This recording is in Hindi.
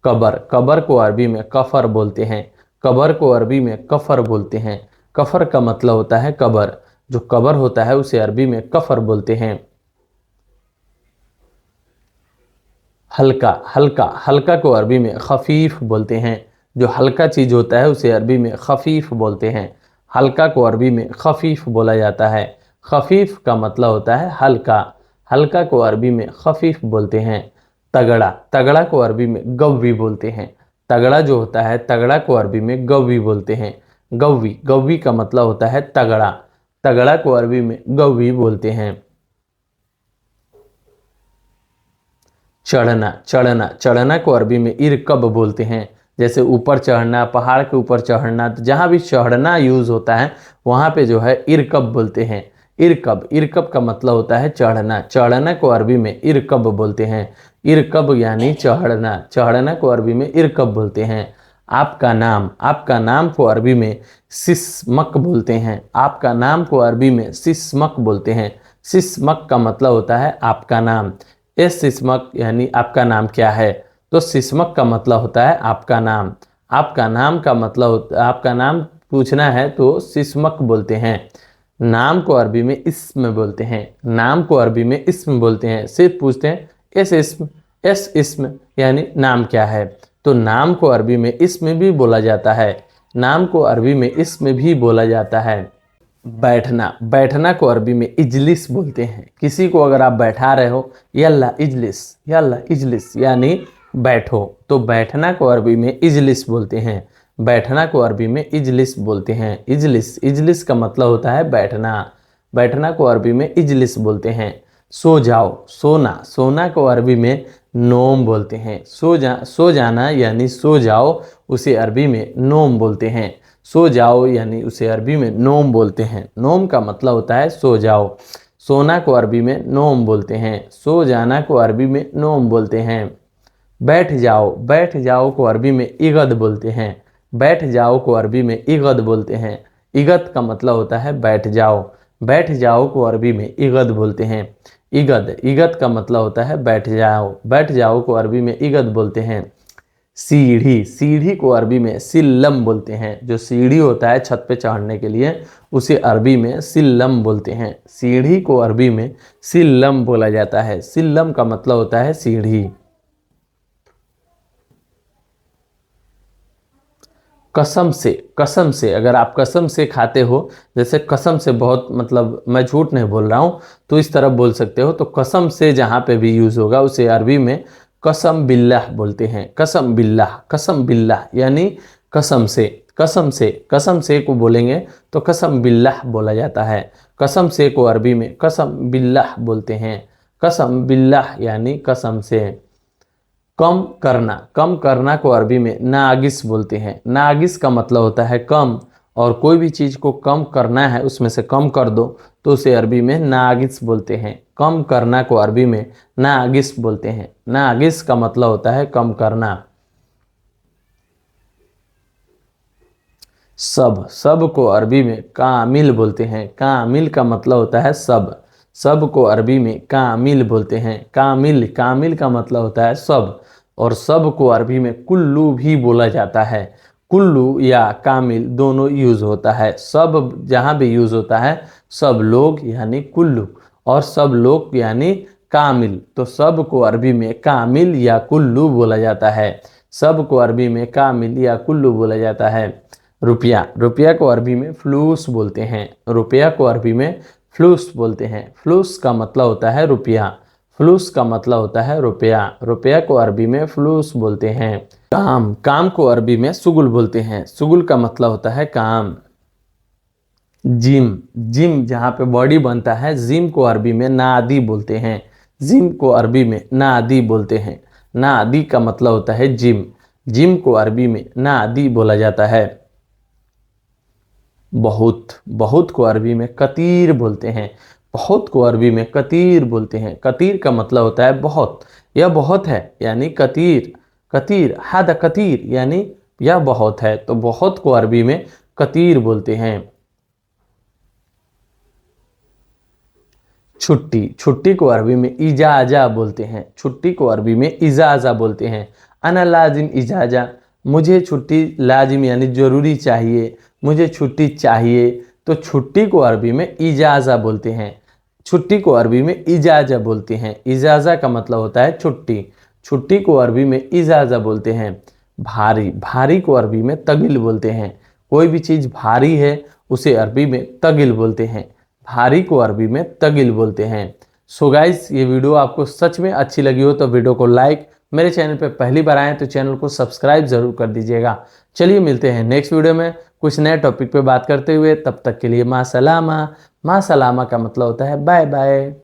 कबर, कबर को अरबी में कफर बोलते हैं। कबर को अरबी में कफर बोलते हैं। कफर का मतलब होता है कबर। जो कबर होता है उसे अरबी में कफर बोलते हैं। हल्का, हल्का, हल्का को अरबी में खफीफ बोलते हैं। जो हल्का चीज होता है उसे अरबी में खफीफ बोलते हैं। हल्का को अरबी में खफीफ बोला जाता है। खफीफ का मतलब होता है हल्का। हल्का को अरबी में खफीफ बोलते हैं। तगड़ा, तगड़ा को अरबी में गव्वी बोलते हैं। तगड़ा जो होता है, तगड़ा को अरबी में गव्वी बोलते हैं। गव्वी, गव्वी का मतलब होता है तगड़ा। तगड़ा को अरबी में गव्वी बोलते हैं। चढ़ना, चढ़ना, चढ़ना को अरबी में इरकब बोलते हैं। जैसे ऊपर चढ़ना, पहाड़ के ऊपर चढ़ना, तो जहाँ भी चढ़ना यूज होता है वहाँ पे जो है इरकब बोलते हैं। इरकब, इरकब का मतलब होता है चढ़ना। चढ़ना को अरबी में इरकब बोलते हैं। इरकब यानी चढ़ना। चढ़ना को अरबी में इरकब बोलते हैं। आपका नाम, आपका नाम को अरबी में सिस्मक बोलते हैं। आपका नाम को अरबी में सिस्मक बोलते हैं। सिस्मक का मतलब होता है आपका नाम। सिस्मक यानी आपका नाम क्या है, तो सिस्मक का मतलब होता है आपका नाम। आपका नाम का मतलब आपका नाम पूछना है तो सिस्मक बोलते हैं। नाम को अरबी में इस्म बोलते हैं। नाम को अरबी में इस्म बोलते हैं। सिर्फ पूछते हैं एस इस्म, एस इस्म यानी नाम क्या है। तो नाम को अरबी में इस्म भी बोला जाता है। नाम को अरबी में इस्म भी बोला जाता है। बैठना, बैठना को अरबी में इजलिस बोलते हैं। किसी को अगर आप बैठा रहे हो, यल्ला इजलिस, यल्ला इजलिस यानी बैठो, तो बैठना को अरबी में इजलिस बोलते हैं। बैठना को अरबी में इजलिस बोलते हैं। इजलिस, इजलिस का मतलब होता है बैठना। बैठना को अरबी में इजलिस बोलते हैं। सो जाओ, सोना, सोना को अरबी में नोम बोलते हैं। सो जाना यानी सो जाओ, उसे अरबी में नोम बोलते हैं। सो जाओ यानी उसे अरबी में नोम बोलते हैं। नोम का मतलब होता है सो जाओ। सोना को अरबी में नोम बोलते हैं। सो जाना को अरबी में नोम बोलते हैं। बैठ जाओ, बैठ जाओ को अरबी में इगद बोलते हैं। बैठ जाओ को अरबी में इगद बोलते हैं। इगद का मतलब होता है बैठ जाओ। बैठ जाओ को अरबी में इगद बोलते हैं। इगद, इगद का मतलब होता है बैठ जाओ। बैठ जाओ को अरबी में इगद बोलते हैं। सीढ़ी, सीढ़ी को अरबी में सिल्लम बोलते हैं। जो सीढ़ी होता है छत पे चढ़ने के लिए, उसे अरबी में सिल्लम बोलते हैं। सीढ़ी को अरबी में सिल्लम बोला जाता है। सिल्लम का मतलब होता है सीढ़ी। कसम से, कसम से, अगर आप कसम से खाते हो, जैसे कसम से बहुत मतलब मैं झूठ नहीं बोल रहा हूँ, तो इस तरह बोल सकते हो। तो कसम से जहाँ पे भी यूज होगा उसे अरबी में कसम बिल्लाह बोलते हैं। कसम बिल्लाह, कसम बिल्लाह यानी कसम से। कसम से, कसम से को बोलेंगे तो कसम बिल्लाह बोला जाता है। कसम से को अरबी में कसम बिल्लाह बोलते हैं। कसम बिल्लाह यानी कसम से। कम करना, कम करना को अरबी में नागिस बोलते हैं। नागिस का मतलब होता है कम, और कोई भी चीज़ को कम करना है, उसमें से कम कर दो, तो उसे अरबी में नागिस बोलते हैं। कम करना को अरबी में नागिस बोलते हैं। नागिस का मतलब होता है कम करना। सब, सब को अरबी में कामिल बोलते हैं। कामिल का मतलब होता है सब। सब को अरबी में कामिल बोलते हैं। कामिल, कामिल का मतलब होता है सब। और सब को अरबी में कुल्लू भी बोला जाता है। कुल्लू या कामिल दोनों यूज होता है। सब जहाँ भी यूज होता है, सब लोग यानी कुल्लू, और सब लोग यानी कामिल। तो सब को अरबी में कामिल या कुल्लू बोला जाता है। सब को अरबी में कामिल या कुल्लू बोला जाता है। रुपया, रुपया को अरबी में फ्लूस बोलते हैं। रुपया को अरबी में फ्लूस बोलते हैं। फ्लूस का मतलब होता है रुपया। फ्लूस का मतलब होता है रुपया। रुपया को अरबी में फ्लूस बोलते हैं। काम, काम को अरबी में सुगुल बोलते हैं। सुगुल का मतलब होता है काम। जिम, जिम जहाँ पे बॉडी बनता है, जिम को अरबी में नादी बोलते हैं। जिम को अरबी में नादी बोलते हैं। नादी का मतलब होता है जिम। जिम को अरबी में नादी बोला जाता है। बहुत, बहुत को अरबी में कतीर बोलते हैं। बहुत को अरबी में कतीर बोलते हैं। कतीर का मतलब होता है बहुत। यह बहुत है यानी कतीर। कतीर, हादा कतीर यानी यह बहुत है, तो बहुत को अरबी में कतीर बोलते हैं। छुट्टी, छुट्टी को अरबी में इजाज़ा बोलते हैं। छुट्टी को अरबी में इजाज़ा बोलते हैं। अना लाजिम इजाज़ा, मुझे छुट्टी लाजिम यानी ज़रूरी चाहिए, मुझे छुट्टी चाहिए। तो छुट्टी को अरबी में इजाज़ा बोलते हैं, छुट्टी को अरबी में इजाज़ा बोलते हैं। इजाज़ा का मतलब होता है छुट्टी, छुट्टी को अरबी में इजाज़ा बोलते हैं। भारी, भारी को अरबी में तगिल बोलते हैं। कोई भी चीज़ भारी है उसे अरबी में तगिल बोलते हैं, भारी को अरबी में तगिल बोलते हैं। सो गाइस, ये वीडियो आपको सच में अच्छी लगी हो तो वीडियो को लाइक, मेरे चैनल पे पहली बार आए तो चैनल को सब्सक्राइब जरूर कर दीजिएगा। चलिए मिलते हैं नेक्स्ट वीडियो में कुछ नए टॉपिक पे बात करते हुए, तब तक के लिए माँ सलामा। माँ सलामा का मतलब होता है बाय बाय।